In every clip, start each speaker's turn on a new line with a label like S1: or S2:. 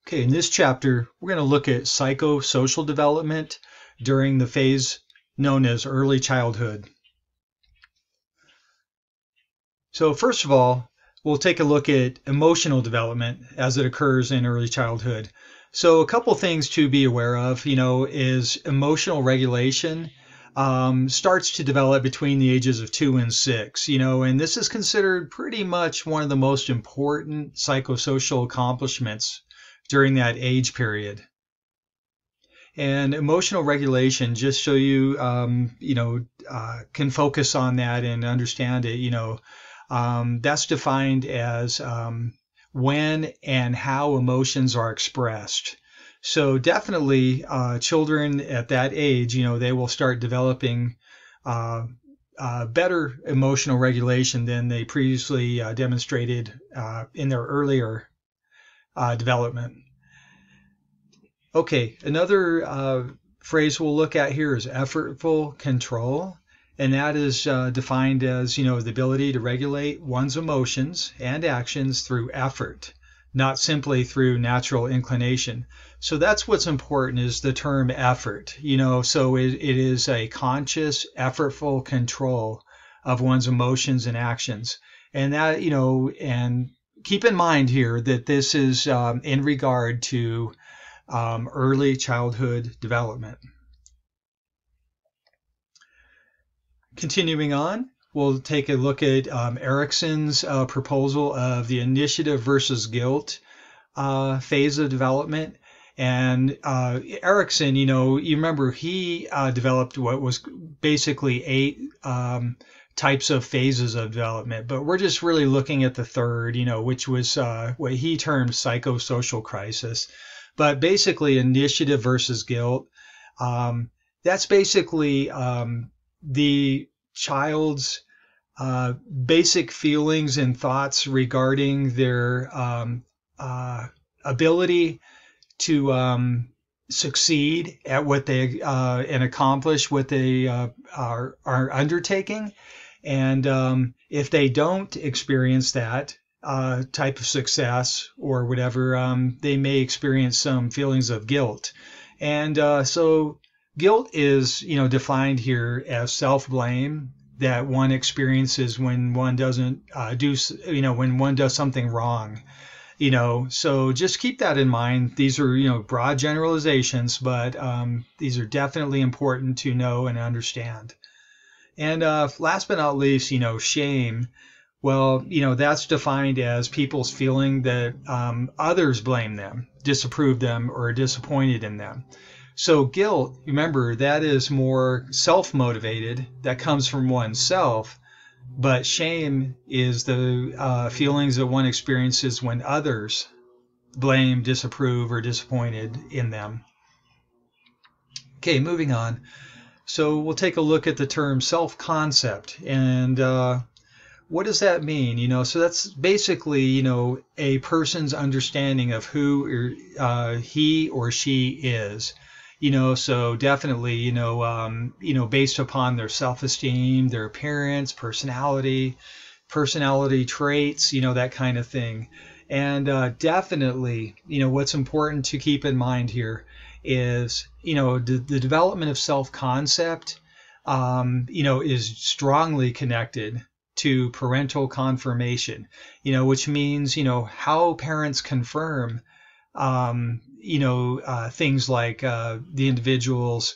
S1: Okay, in this chapter, we're going to look at psychosocial development during the phase known as early childhood. So first of all, we'll take a look at emotional development as it occurs in early childhood. So a couple things to be aware of, is emotional regulation starts to develop between the ages of 2 and 6, and this is considered pretty much one of the most important psychosocial accomplishments during that age period. And emotional regulation, just so you, can focus on that and understand it, that's defined as when and how emotions are expressed. So definitely children at that age, they will start developing better emotional regulation than they previously demonstrated in their earlier development. Okay, another phrase we'll look at here is effortful control, and that is defined as, the ability to regulate one's emotions and actions through effort, not simply through natural inclination. So that's what's important is the term effort, so it is a conscious, effortful control of one's emotions and actions. And that, and keep in mind here that this is in regard to early childhood development. Continuing on, we'll take a look at Erikson's proposal of the initiative versus guilt phase of development. And Erikson, you remember he developed what was basically 8 types of phases of development, but we're just really looking at the third, which was what he termed psychosocial crisis. But basically, initiative versus guilt, that's basically the child's basic feelings and thoughts regarding their ability to succeed at what they and accomplish what they are undertaking. And if they don't experience that type of success or whatever, they may experience some feelings of guilt. And so guilt is, defined here as self-blame that one experiences when one doesn't when one does something wrong. So just keep that in mind. These are, broad generalizations, but these are definitely important to know and understand. And last but not least, shame. Well, that's defined as people's feeling that others blame them, disapprove them, or are disappointed in them. So guilt, remember, that is more self-motivated. That comes from oneself. But shame is the feelings that one experiences when others blame, disapprove, or disappointed in them. Okay, moving on. So we'll take a look at the term self-concept. And what does that mean? So that's basically, a person's understanding of who he or she is. So definitely, based upon their self-esteem, their appearance, personality traits, that kind of thing. And definitely, what's important to keep in mind here is, the development of self-concept, is strongly connected to parental confirmation, which means, how parents confirm things like the individual's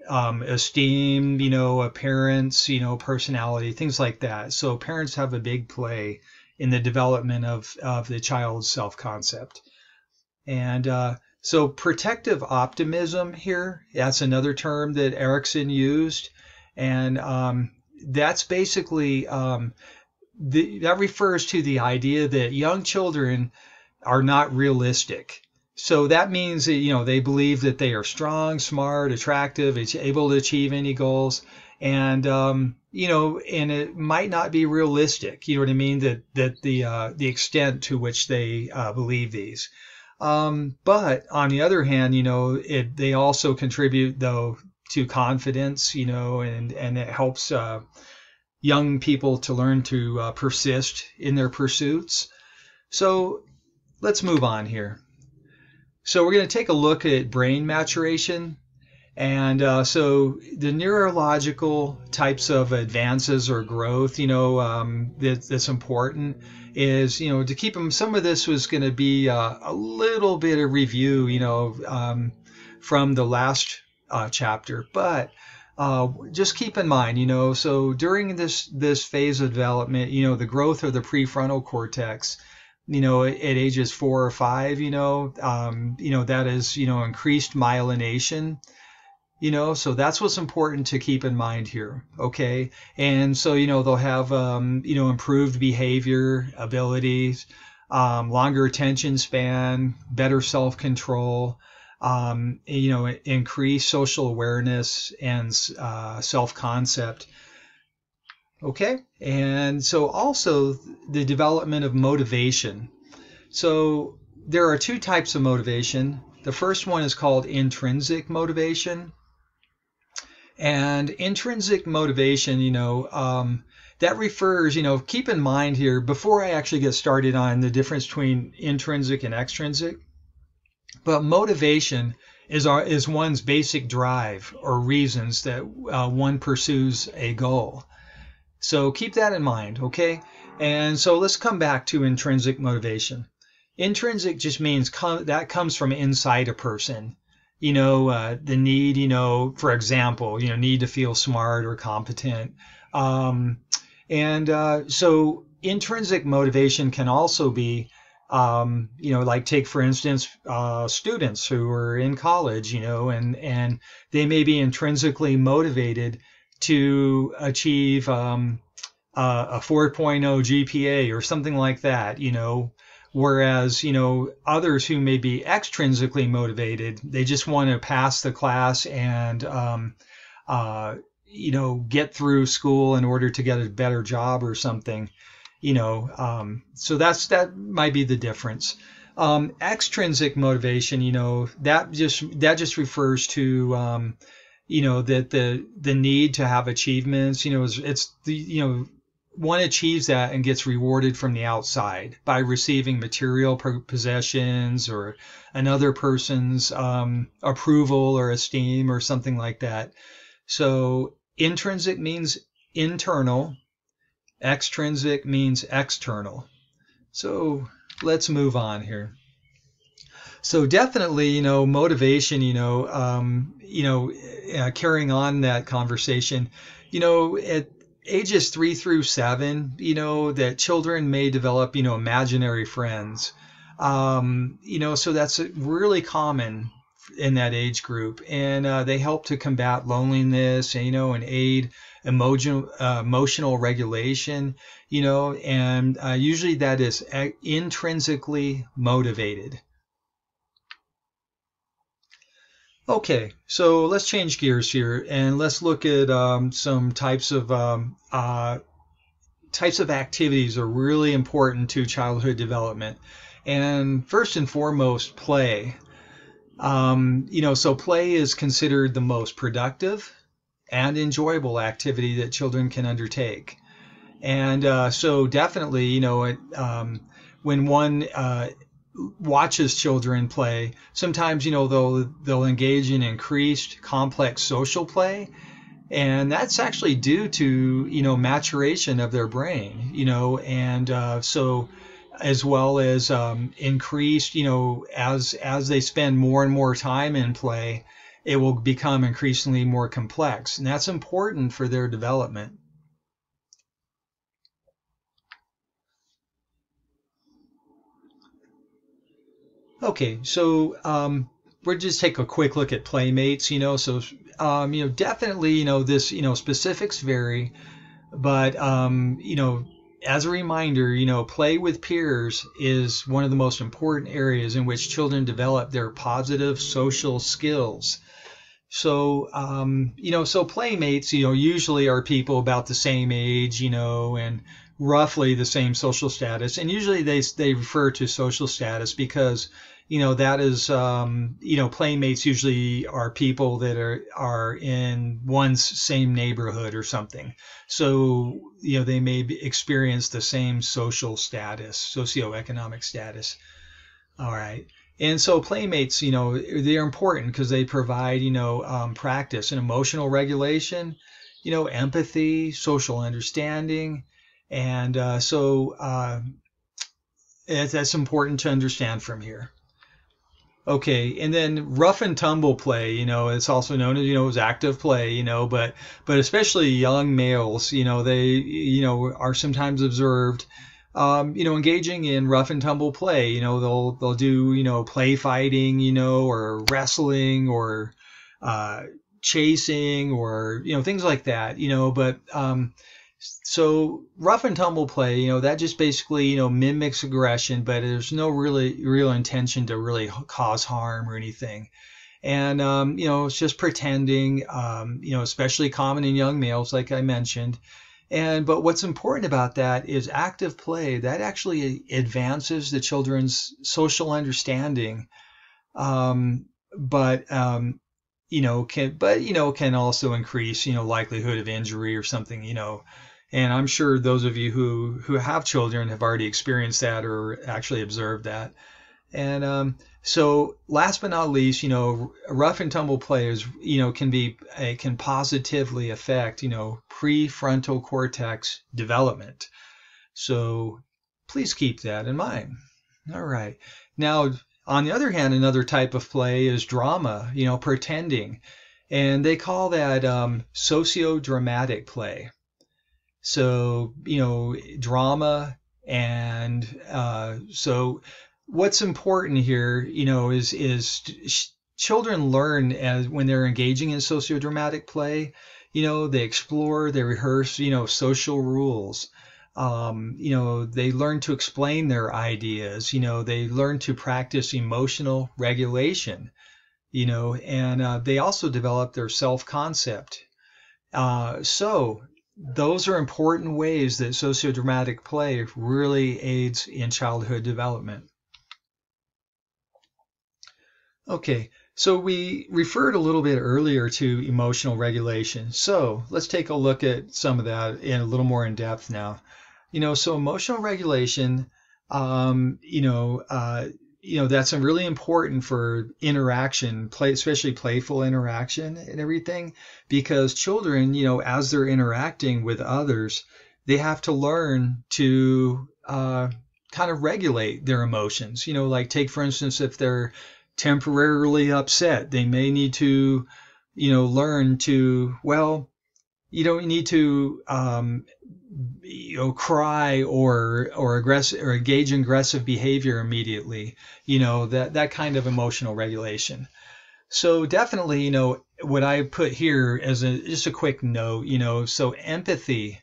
S1: esteem, appearance, personality, things like that. So parents have a big play in the development of the child's self-concept. And so protective optimism here, that's another term that Erikson used. And that's basically, that refers to the idea that young children are not realistic. So that means that, they believe that they are strong, smart, attractive, able to achieve any goals. And, and it might not be realistic, you know what I mean, that the extent to which they believe these. But on the other hand, they also contribute, though, to confidence, and it helps young people to learn to persist in their pursuits. So let's move on here. So we're going to take a look at brain maturation. And so the neurological types of advances or growth, that's important is, to keep them. Some of this was going to be a little bit of review, from the last chapter, but just keep in mind, so during this phase of development, the growth of the prefrontal cortex, at ages 4 or 5, that is, increased myelination. So that's what's important to keep in mind here. Okay. And so, they'll have, improved behavior abilities, longer attention span, better self-control, increased social awareness and self-concept. Okay. And so also the development of motivation. So there are two types of motivation. The first one is called intrinsic motivation. And intrinsic motivation, that refers, keep in mind here, before I actually get started on the difference between intrinsic and extrinsic, but motivation is one's basic drive or reasons that one pursues a goal. So keep that in mind, okay? And so let's come back to intrinsic motivation. Intrinsic just means that comes from inside a person. The need, for example, need to feel smart or competent. So intrinsic motivation can also be, like take, for instance, students who are in college, and they may be intrinsically motivated to achieve a 4.0 GPA or something like that, whereas, others who may be extrinsically motivated, they just want to pass the class and, get through school in order to get a better job or something, so that might be the difference. Extrinsic motivation, that just refers to, that the need to have achievements, it's the, one achieves that and gets rewarded from the outside by receiving material possessions or another person's approval or esteem or something like that. So intrinsic means internal, extrinsic means external. So let's move on here. So definitely, motivation, carrying on that conversation, at ages 3 through 7, that children may develop, imaginary friends. So that's really common in that age group. And they help to combat loneliness, and aid emotional regulation, and usually that is intrinsically motivated. Okay, so let's change gears here and let's look at some types of activities are really important to childhood development. And first and foremost, play. So play is considered the most productive and enjoyable activity that children can undertake. And so definitely, when one watches children play, sometimes they'll engage in increased complex social play, and that's actually due to maturation of their brain, and so as well as increased, as they spend more and more time in play, it will become increasingly more complex, and that's important for their development. Okay, so we'll just take a quick look at Playmates, so definitely, this, specifics vary, but as a reminder, play with peers is one of the most important areas in which children develop their positive social skills. So, so playmates, usually are people about the same age, and roughly the same social status. And usually they refer to social status because, that is, playmates usually are people that are in one's same neighborhood or something. So, they may experience the same social status, socioeconomic status. All right. And so playmates, they're important because they provide, practice in emotional regulation, empathy, social understanding. And that's important to understand from here. Okay, and then rough and tumble play, it's also known as, as active play, but especially young males, they, are sometimes observed, engaging in rough and tumble play. They'll do, play fighting, or wrestling or chasing or, things like that, but so rough and tumble play, that just basically, mimics aggression, but there's no really real intention to really cause harm or anything. And, it's just pretending, especially common in young males, like I mentioned. But what's important about that is active play that actually advances the children's social understanding. Can also increase, likelihood of injury or something, and I'm sure those of you who have children have already experienced that or actually observed that. And so last but not least, rough and tumble play is, can positively affect, prefrontal cortex development. So please keep that in mind. All right. Now, on the other hand, another type of play is drama, pretending. And they call that sociodramatic play. So, drama. And so what's important here, is children learn when they're engaging in sociodramatic play, they explore, they rehearse, social rules. They learn to explain their ideas, they learn to practice emotional regulation, and they also develop their self-concept. So those are important ways that sociodramatic play really aids in childhood development. Okay, so we referred a little bit earlier to emotional regulation. So let's take a look at some of that in a little more in depth now. So emotional regulation, that's really important for interaction, especially playful interaction and everything, because children, as they're interacting with others, they have to learn to kind of regulate their emotions. Like take, for instance, if they're temporarily upset, they may need to, learn to, well, you don't need to cry or aggressive or engage in aggressive behavior immediately, that kind of emotional regulation. So definitely, what I put here as just a quick note, so empathy,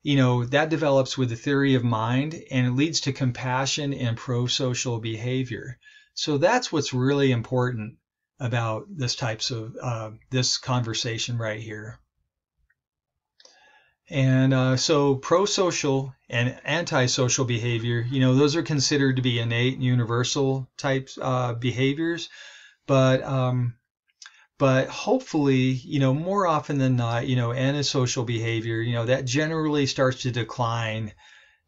S1: that develops with the theory of mind and it leads to compassion and pro-social behavior. So that's what's really important about this conversation right here. And so pro-social and anti-social behavior, those are considered to be innate and universal types behaviors, but hopefully, more often than not, antisocial behavior, that generally starts to decline,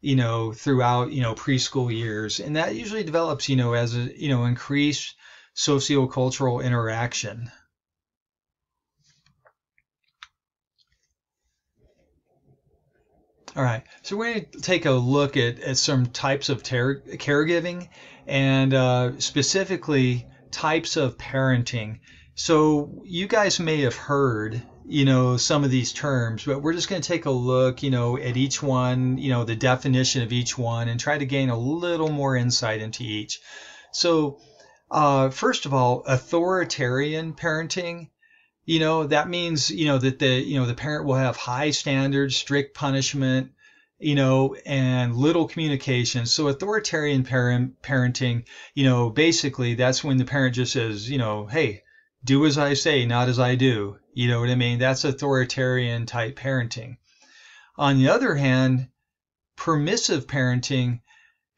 S1: throughout, preschool years, and that usually develops, as increased sociocultural interaction. All right, so we're going to take a look at some types of caregiving and specifically types of parenting. So you guys may have heard, some of these terms, but we're just going to take a look, at each one, the definition of each one and try to gain a little more insight into each. So first of all, authoritarian parenting. That means, that the parent will have high standards, strict punishment, and little communication. So authoritarian parenting, basically that's when the parent just says, hey, do as I say, not as I do. You know what I mean? That's authoritarian type parenting. On the other hand, permissive parenting,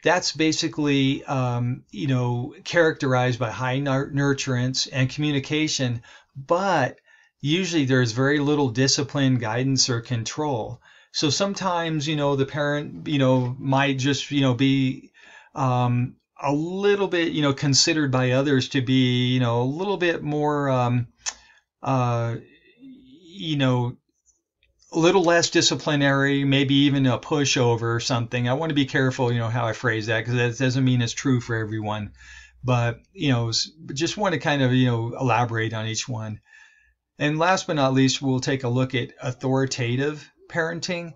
S1: that's basically, characterized by high nurturance and communication, but usually there's very little discipline, guidance, or control. So sometimes, the parent, might just, be a little bit, considered by others to be, a little bit more, you know, a little less disciplinary, maybe even a pushover or something. I want to be careful, how I phrase that, because that doesn't mean it's true for everyone. But, just want to kind of, elaborate on each one. And last but not least, we'll take a look at authoritative parenting.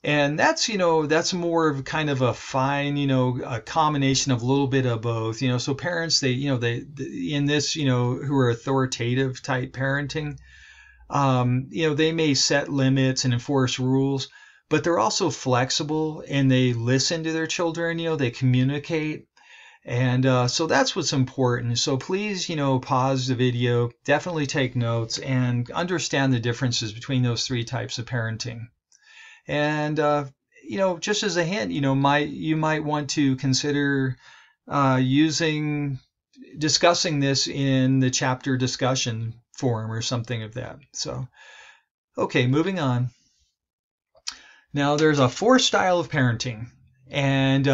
S1: And that's more of kind of a fine, a combination of a little bit of both, so parents, they in this, who are authoritative type parenting, they may set limits and enforce rules, but they're also flexible and they listen to their children, they communicate. And so that's what's important. So please, pause the video, definitely take notes and understand the differences between those three types of parenting. And, just as a hint, you might want to consider discussing this in the chapter discussion forum or something of that. So, okay, moving on. Now, there's a fourth style of parenting, and,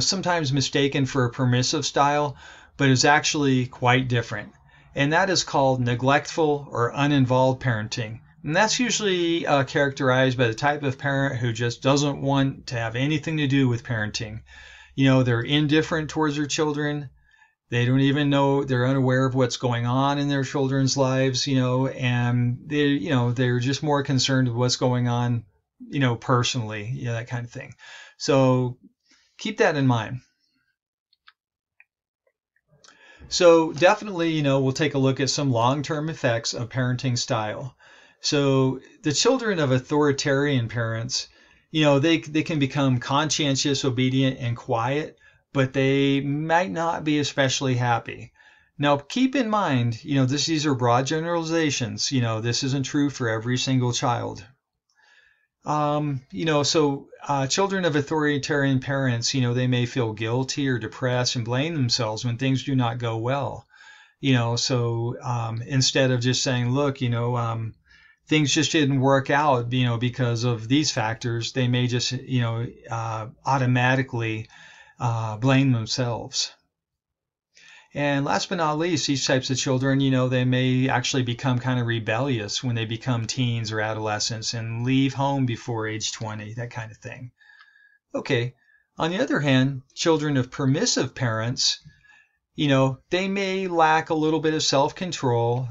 S1: sometimes mistaken for a permissive style, but is actually quite different. And that is called neglectful or uninvolved parenting. And that's usually characterized by the type of parent who just doesn't want to have anything to do with parenting. They're indifferent towards their children. They don't even know, they're unaware of what's going on in their children's lives, and they're just more concerned with what's going on, personally, that kind of thing. So keep that in mind. So definitely, we'll take a look at some long-term effects of parenting style. So the children of authoritarian parents, they can become conscientious, obedient, and quiet, but they might not be especially happy. Now, keep in mind, these are broad generalizations. This isn't true for every single child. Children of authoritarian parents, they may feel guilty or depressed and blame themselves when things do not go well. Instead of just saying, look, things just didn't work out, because of these factors, they may just, automatically blame themselves. And last but not least, these types of children, they may actually become kind of rebellious when they become teens or adolescents and leave home before age 20, that kind of thing. Okay. On the other hand, children of permissive parents, they may lack a little bit of self-control.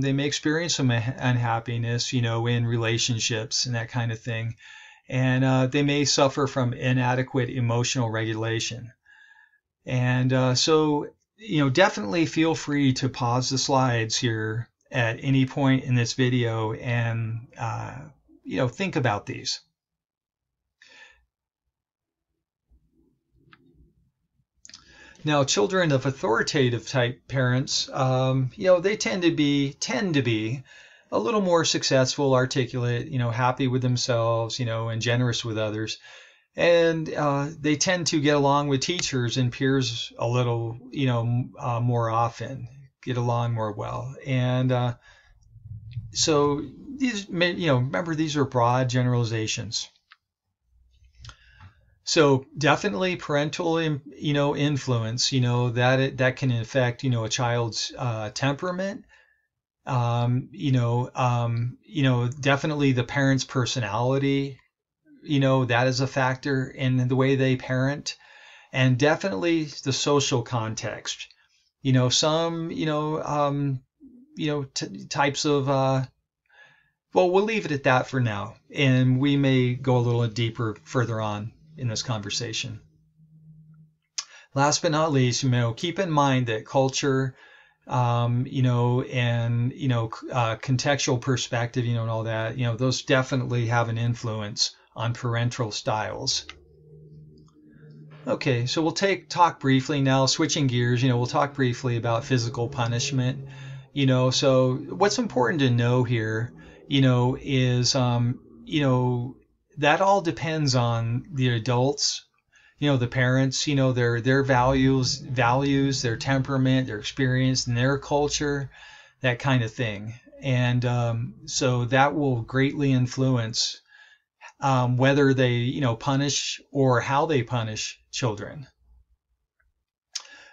S1: They may experience some unhappiness, in relationships and that kind of thing. And they may suffer from inadequate emotional regulation. And so, definitely feel free to pause the slides here at any point in this video and, think about these. Now, children of authoritative type parents, they tend to be a little more successful, articulate, happy with themselves, and generous with others. And they tend to get along with teachers and peers a little, more often, get along more well. And so these, remember, these are broad generalizations. So definitely parental, influence, that can affect, a child's temperament. Definitely the parent's personality, that is a factor in the way they parent, and definitely the social context. Some, types of, well, we'll leave it at that for now, and we may go a little deeper further on in this conversation. Last but not least, keep in mind that culture, and, contextual perspective, and all that, those definitely have an influence on parental styles. Okay, so we'll talk briefly now, switching gears, we'll talk briefly about physical punishment. So what's important to know here, is, that all depends on the adults, the parents, their values, their temperament, their experience, and their culture, that kind of thing. And so that will greatly influence whether they, punish or how they punish children.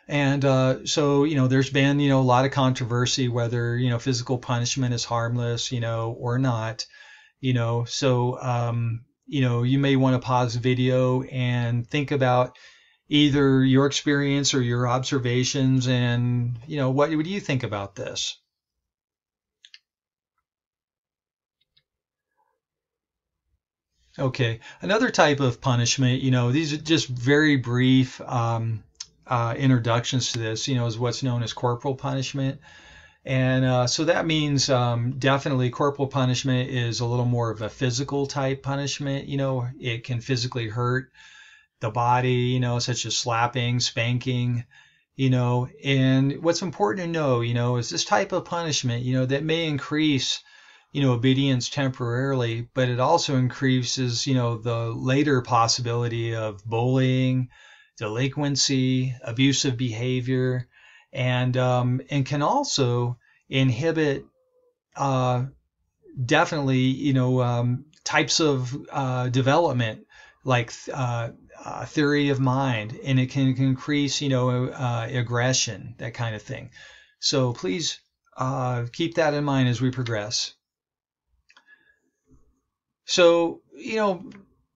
S1: And so, there's been, a lot of controversy whether, physical punishment is harmless, or not, so, you may want to pause the video and think about either your experience or your observations and, what do you think about this? Okay, another type of punishment, these are just very brief introductions to this, is what's known as corporal punishment. And so that means definitely corporal punishment is a little more of a physical type punishment. It can physically hurt the body, such as slapping, spanking, and what's important to know, is this type of punishment, that may increase, obedience temporarily, but it also increases, the later possibility of bullying, delinquency, abusive behavior, and can also inhibit definitely, types of development like theory of mind, and it can increase, aggression, that kind of thing. So please keep that in mind as we progress. So,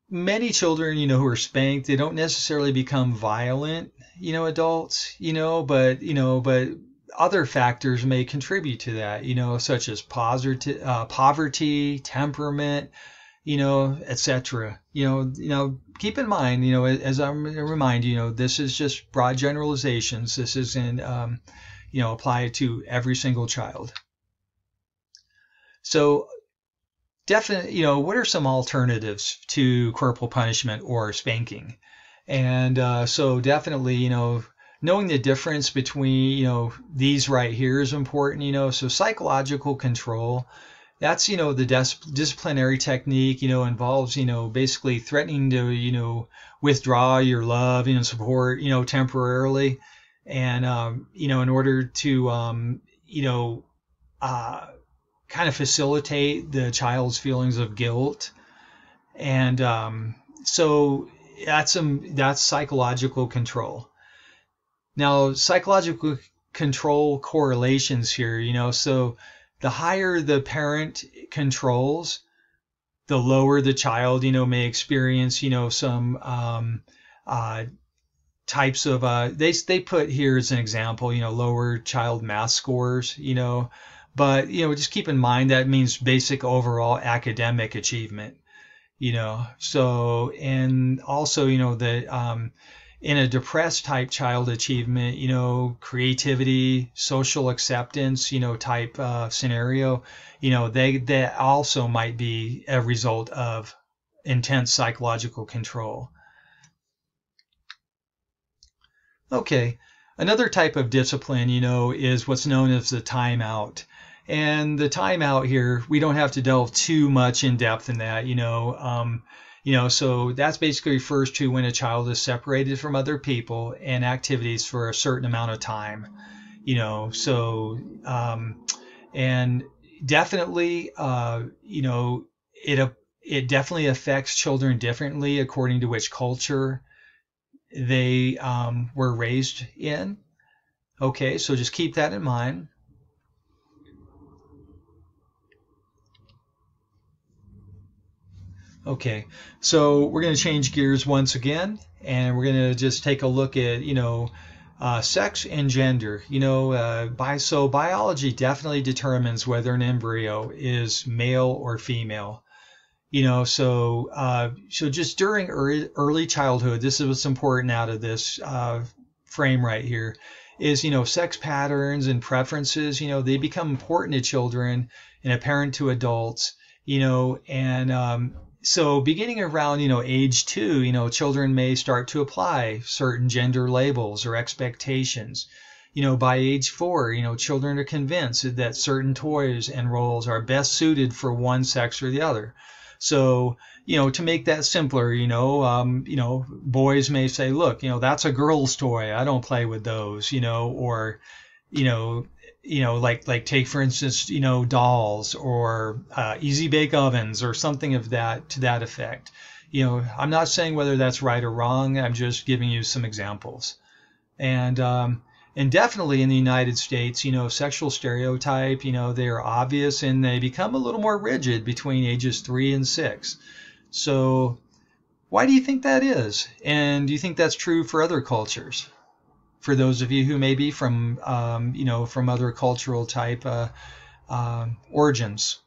S1: many children, who are spanked, they don't necessarily become violent, adults, but other factors may contribute to that, such as poverty, temperament, etc. Keep in mind, as I'm going to remind you, this is just broad generalizations. This isn't, applied to every single child. So definitely, what are some alternatives to corporal punishment or spanking? And so definitely, knowing the difference between, these right here is important, so psychological control, that's, the disciplinary technique, involves, basically threatening to, withdraw your love, support, temporarily. And, in order to, kind of facilitate the child's feelings of guilt. And so that's psychological control. Now, psychological control correlations here, so the higher the parent controls, the lower the child, may experience, some types of, they put here as an example, lower child math scores, but, just keep in mind that means basic overall academic achievement, so, and also, that in a depressed type child achievement, creativity, social acceptance, type scenario, that also might be a result of intense psychological control. Okay, another type of discipline, is what's known as the timeout. And the timeout here, we don't have to delve too much in depth in that, so that's basically refers to when a child is separated from other people and activities for a certain amount of time, so, and definitely, it definitely affects children differently according to which culture they were raised in. Okay, so just keep that in mind. Okay, so we're going to change gears once again, and we're going to just take a look at, sex and gender. So biology definitely determines whether an embryo is male or female. So just during early childhood, this is what's important out of this frame right here, is, sex patterns and preferences, they become important to children and apparent to adults, and so beginning around, age 2, children may start to apply certain gender labels or expectations. By age 4, children are convinced that certain toys and roles are best suited for one sex or the other. So, to make that simpler, boys may say, look, that's a girl's toy. I don't play with those, or, like take for instance, dolls or easy bake ovens or something of that to that effect. I'm not saying whether that's right or wrong. I'm just giving you some examples. And definitely in the United States, sexual stereotype, they are obvious and they become a little more rigid between ages 3 and 6. So why do you think that is? And do you think that's true for other cultures? For those of you who may be from, from other cultural type origins.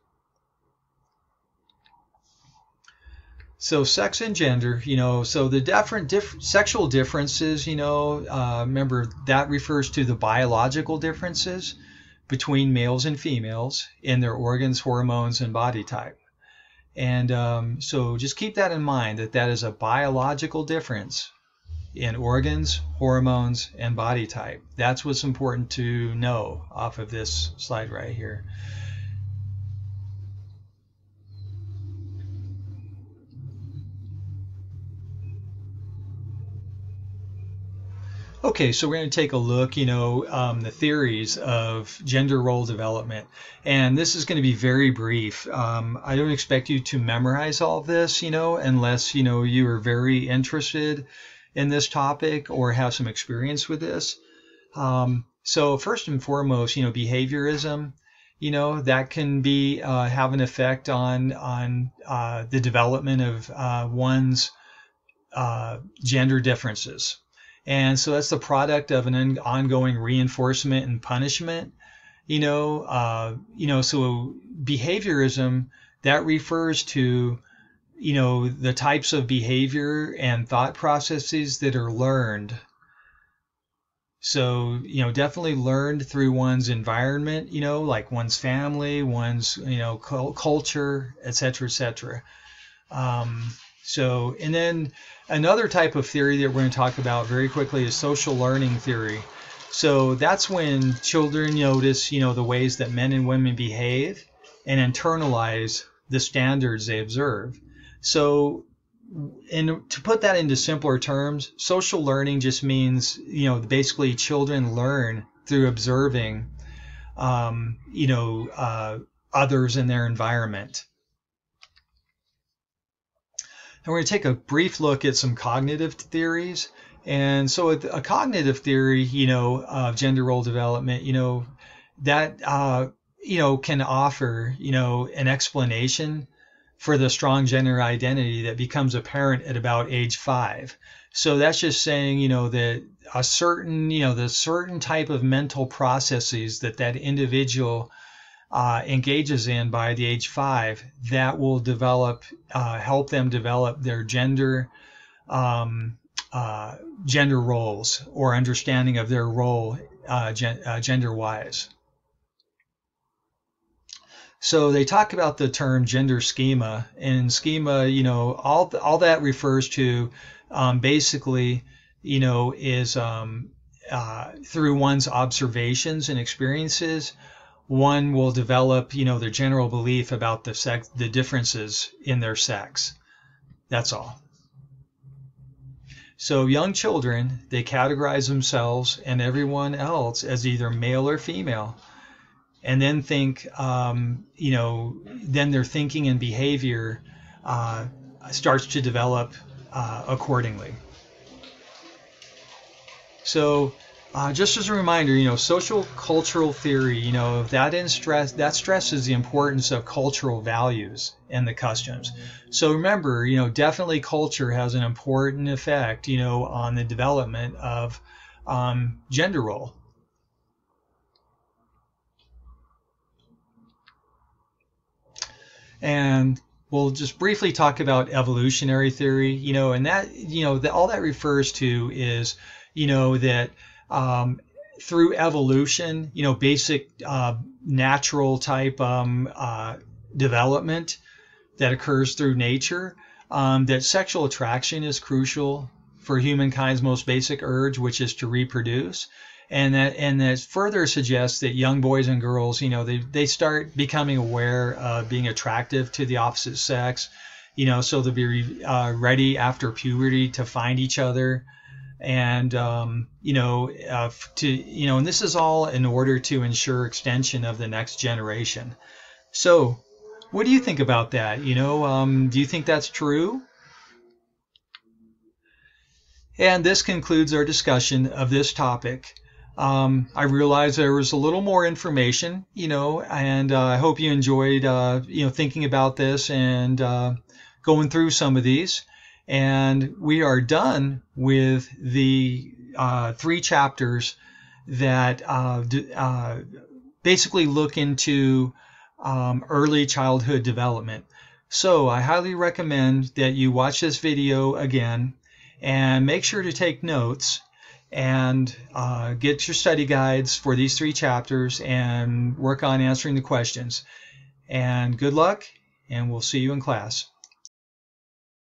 S1: So sex and gender, so the different sexual differences, remember that refers to the biological differences between males and females in their organs, hormones, and body type. And so just keep that in mind, that is a biological difference in organs, hormones, and body type. That's what's important to know off of this slide right here. Okay, so we're going to take a look, the theories of gender role development. And this is going to be very brief. I don't expect you to memorize all of this, unless, you are very interested in this topic or have some experience with this. So first and foremost, behaviorism, that can be have an effect on the development of one's gender differences. And so that's the product of an ongoing reinforcement and punishment, so behaviorism, that refers to, the types of behavior and thought processes that are learned. So, definitely learned through one's environment, like one's family, one's, culture, et cetera, et cetera. And then another type of theory that we're going to talk about very quickly is social learning theory. So that's when children notice, the ways that men and women behave and internalize the standards they observe. So, and to put that into simpler terms, social learning just means, basically children learn through observing, others in their environment. And we're going to take a brief look at some cognitive theories. And so a cognitive theory, of gender role development, that, can offer, an explanation for the strong gender identity that becomes apparent at about age 5. So that's just saying, that a certain, the certain type of mental processes that individual engages in by the age 5, that will develop, help them develop their gender roles or understanding of their role gender-wise. So they talk about the term gender schema, and schema, all that refers to basically, is through one's observations and experiences, one will develop, their general belief about the differences in their sex. That's all. So young children, they categorize themselves and everyone else as either male or female, and then think, then their thinking and behavior starts to develop accordingly. So just as a reminder, social cultural theory, that stresses the importance of cultural values and the customs. So remember, definitely culture has an important effect, on the development of gender role. And we'll just briefly talk about evolutionary theory, and that, all that refers to is, that through evolution, basic natural type development that occurs through nature, that sexual attraction is crucial for humankind's most basic urge, which is to reproduce. And that further suggests that young boys and girls, they start becoming aware of being attractive to the opposite sex, so they'll be ready after puberty to find each other. And, and this is all in order to ensure extension of the next generation. So what do you think about that? Do you think that's true? And this concludes our discussion of this topic. I realized there was a little more information, and I hope you enjoyed, thinking about this and going through some of these. And we are done with the 3 chapters that basically look into early childhood development. So I highly recommend that you watch this video again and make sure to take notes and get your study guides for these 3 chapters and work on answering the questions. And good luck, and we'll see you in class.